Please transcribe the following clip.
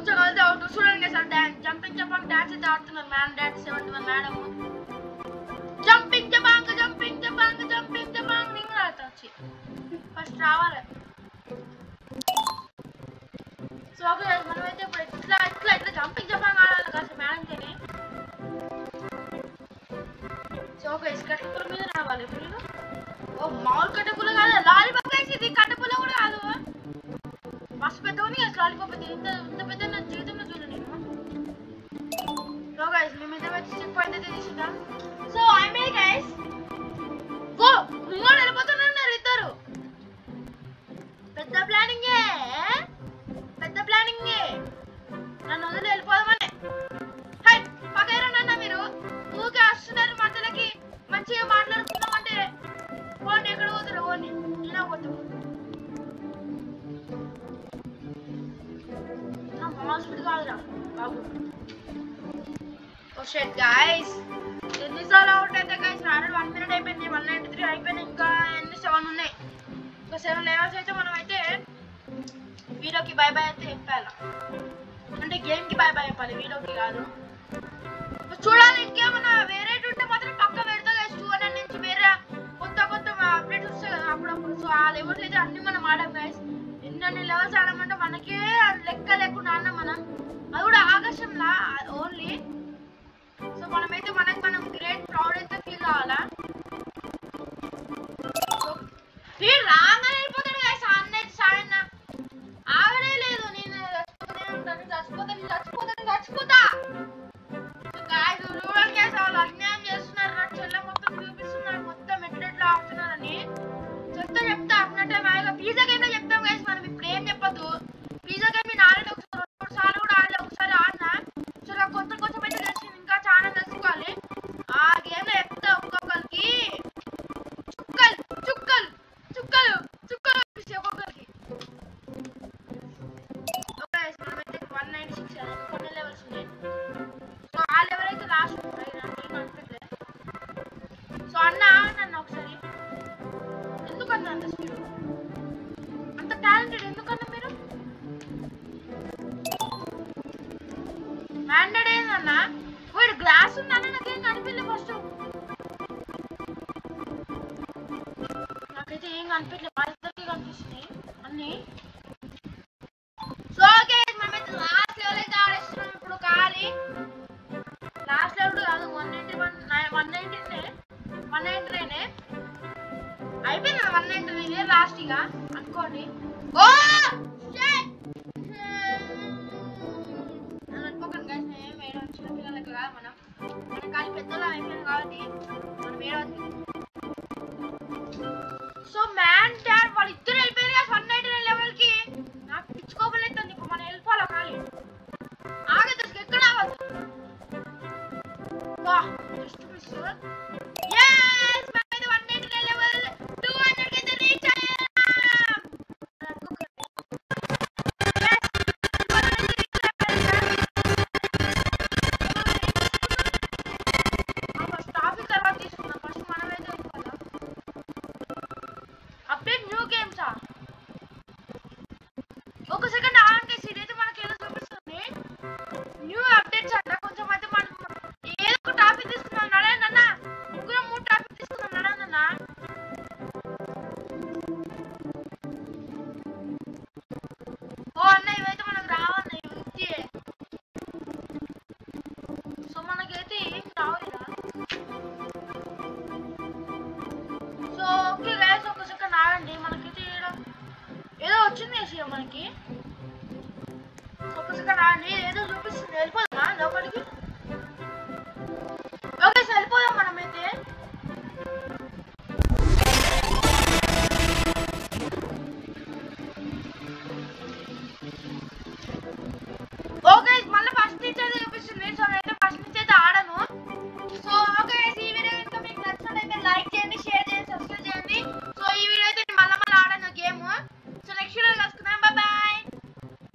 కొంచెం కలిసి అవుట్ చూడండి sir dance jumping japang dance అయితే ఆడుతున్నారు man dance 71 madam jumping japang jumping japang jumping japang నేను ఆడతా వచ్చి ఫస్ట్ రావాలి సో ఓకే మనమైతే ఇప్పుడు ఇట్లా ఇట్లా ఇట్లా జంపింగ్ జపాంగ్ ఆడాలి కాస్త మేడంతోనే సో ఓకే కట్టపుల మీద రావాలి ఇప్పుడు ఓ మామూలు కట్టపుల కాదు లాలీపాప్ గైస్ ఇది కట్టపుల కూడా కాదు మస్తు పెద్దగా ఉంది గైస్ లాలీపాప్ అయితే ఇంత పెద్ద నా జీవితంలో చూడలేదు నేను సో గైస్ మేమైతే వచ్చి చెక్ పాయింట్ అయితే తీసుకుంటాం so I may guys go ఇంకోటి వెళ్ళిపోతున్నారు ఇద్దరు పెద్ద ప్లానింగే నన్ను వదిలి వెళ్ళిపోదామని హై పక్కన నన్న మీరు ఊకే వస్తున్నారు మధ్యలోకి మంచిగా మాట్లాడుకుందామంటే ఫోన్ ఎక్కడ పోతారు ఓని ఇలా పోతాం హాస్పిటల్ కాదురా బాబు ఓ షెట్ గైస్ ఎన్నిసార్లు అవుట్ అయితే గైస్ ఆల్రెడీ 1 మినిట్ అయిపోయింది 193 అయిపోయింది ఇంకా ఎన్ని 7 ఉన్నాయి ఇంకా 7 లెవెల్స్ అయితే మనం అయితే వీడియోకి బై బై అయితే చెప్పాలి అంటే గేమ్కి బై బై చెప్పాలి వీడియోకి కాదు చూడాలి ఇంకేమన్నా వేరే ఉంటే మాత్రం పక్క పెడతా గైస్ 200 నుంచి వేరే కొత్త అప్డేట్స్ వస్తాయి కదా అప్పుడప్పుడు సో ఆ లెవెల్స్ అయితే అన్ని మనం ఆడాం గైస్ ఎన్ని లెవెల్స్ ఆడమంటే మనకే లెక్క లేకుండా ఆడినాం మనం అది కూడా ఆకాశంలా ఓన్లీ సో మనమైతే మనం గ్రేట్ ప్రౌడ్ అయితే ఫీల్ కావాలా రాగానే వెళ్ళిపోతాడు గైస్ అన్నైతే సాయన్న ఆగడే లేదు నేను చచ్చిపోతా గాయస్ చూడండి గైస్ వాళ్ళు అన్యాయం చేస్తున్నారు నా చెల్ల మొత్తం చూపిస్తున్నారు మొత్తం ఎట్లా ఆడుతున్నారని చెప్తా అన్నట్టే బాగా పిజ్జా గేమ్ చెప్తాం గైస్ మనం ఇప్పుడు ఏం చెప్పొద్దు పిజ్జా గేమ్ నేను ఆల్రెడీ ఒకసారి 2 సార్లు కూడా ఆడలే ఒకసారి ఆడినా సో నాకు కొంచెం అయితే తెలిసింది ఇంకా చాలా తెలుసుకోవాలి ఆ గేమ్ లో చెప్తా ఒక్కొక్కరికి చుక్కలు ఒక్కొక్కరికి మనమైతే 196 కొన్ని లెవెల్స్ ఉన్నాయి సో ఆ లెవెల్ అయితే లాస్ట్ అనిపించలే సో అన్న నన్ను ఒకసారి ఎందుకన్నా అంత స్పీడ్ అంత టాలెంటెడ్ ఎందుకన్నా మీరు హ్యాండెడ్ ఏందన్నా వీడు గ్లాస్ ఉందన్న నాకేం కనిపించలే ఫస్ట్ నాకైతే ఏం కనిపించలేదు మా ఇద్దరికి కనిపిస్తున్నాయి అన్ని సో ఓకే మనమైతే లాస్ట్ లెవెల్ అయితే ఆడేస్తున్నాం ఇప్పుడు ఖాళీ లాస్ట్ లెవెల్ కాదు 193 అయిపోయింది 193 ఇదే లాస్ట్ ఇక అనుకోండి ఓ అనుకోకండి గైస్ మేము వేరే చిన్న పిల్లలకి కాదు మనం కానీ పెద్దలు అయిపోయింది కాబట్టి మనం వేరే సో మ్యాన్ డాడ్ వాళ్ళు ఇద్దరు వెళ్ళిపోయారు కదా 199 లెవెల్ కి నాకు పిచ్చుకోబలేదు ఇప్పుడు మనం వెళ్ళిపోవాలి ఖాళీ ఆగదు ఎక్కడ ఆగదు వా జస్ట్ మిస్ yes మనమైతే 199 లెవెల్ 200 కి అయితే రీచ్ అయ్యాం ఫస్ట్ టాపిక్ తర్వాత తీసుకుందాం ఫస్ట్ మనమైతే వెళ్ళిపోదాం అప్డేట్ న్యూ గేమ్సా ఒక సెకండ్ ఆగండి ఇదైతే మనకి ఏదో చూపిస్తుంది న్యూ అప్డేట్స్ అంట కొంచెం అయితే మనం ఏదో ఒక టాపిక్ తీసుకున్నాం నడండి అన్న ముగ్గురు 3 టాపిక్ తీసుకున్నాం నడండి అన్న ఓ అన్న ఇవైతే మనకు రావన్న ఇవి సో మనకైతే ఏం రావురా సో ఓకే గైస్ ఒక సెకండ్ ఆగండి మనకైతే ఏదో వచ్చింది ఏసీ మనకి ఒక సెకండ్ ఆగండి ఏదో